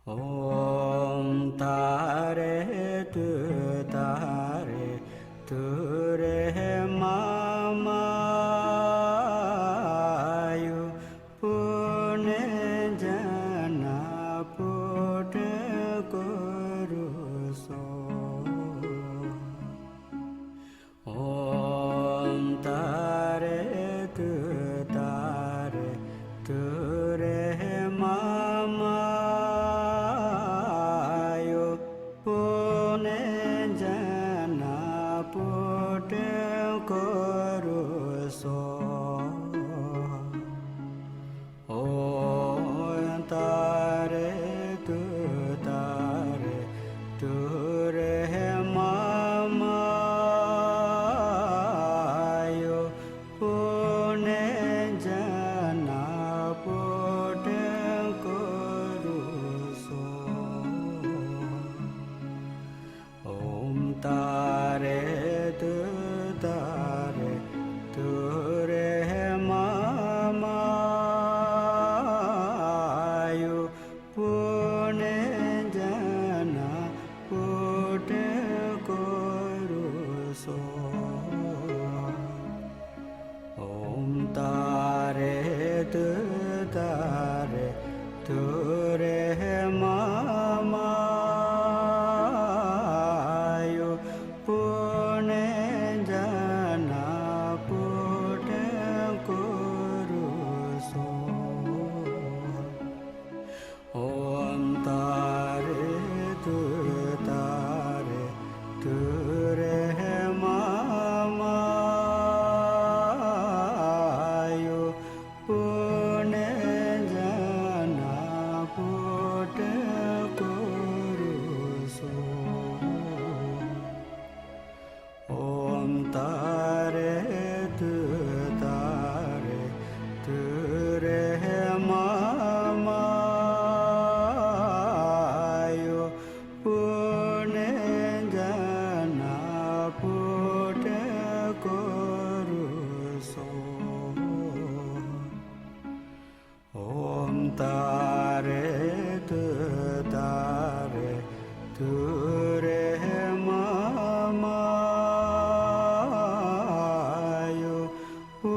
ॐ तारे तु रे मामायु पुणे जना पुट करु सो ॐ तारे तु रे मामायु पुणे जना पुट करु सो ॐ तारे तु रे मामायु पुणे जना पुट करु सो ॐ तारे तु रे मामायु पुणे जना पुट करु सो ॐ तारे तु रे मामायु पुणे जना पुट करु सो ॐ तारे तु रे मामायु पुणे जना पुट करु सो ॐ तारे तु रे मामायु पुणे जना पुट करु सो ॐ तारे तु रे मामायु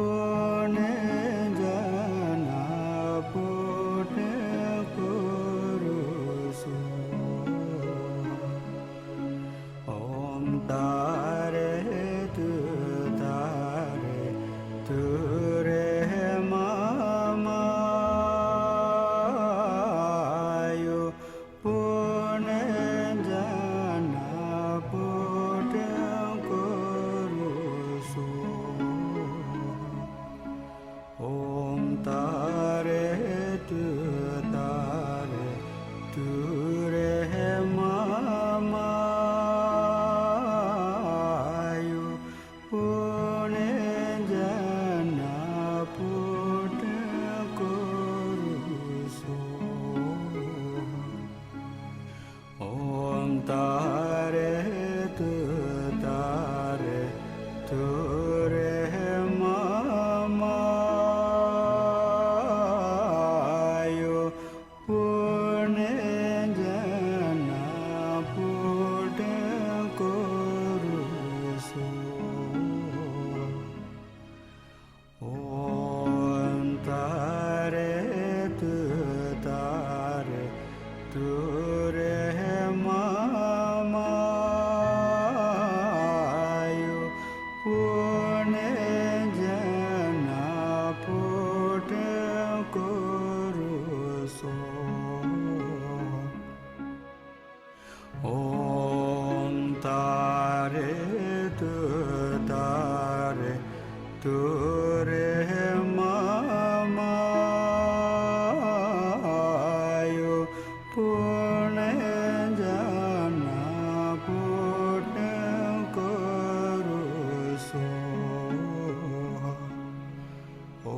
पुणे जना पुट करु सो ॐ तारे तु रे मामायु पुणे जना पुट करु सो ॐ तारे तु रे मामायु पुणे जना पुट करु सो ॐ तारे तु रे मामायु पुणे जना पुट करु सो ॐ तारे तु रे मामायु पुणे जना पुट करु सो ॐ तारे तु रे मामायु पुणे जना पुट करु सो ॐ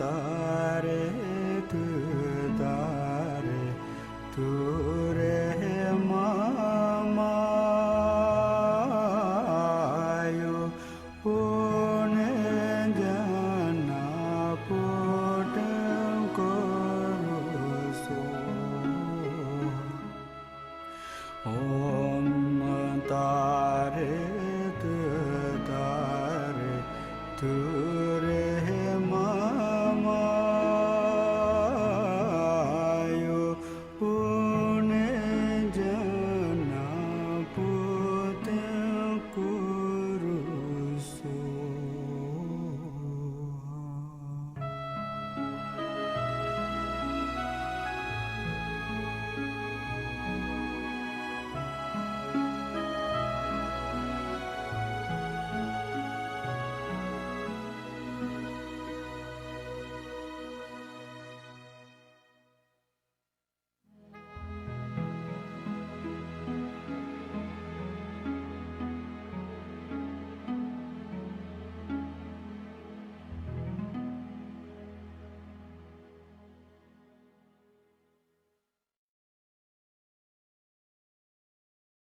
तारे तु रे मामायु पुणे તું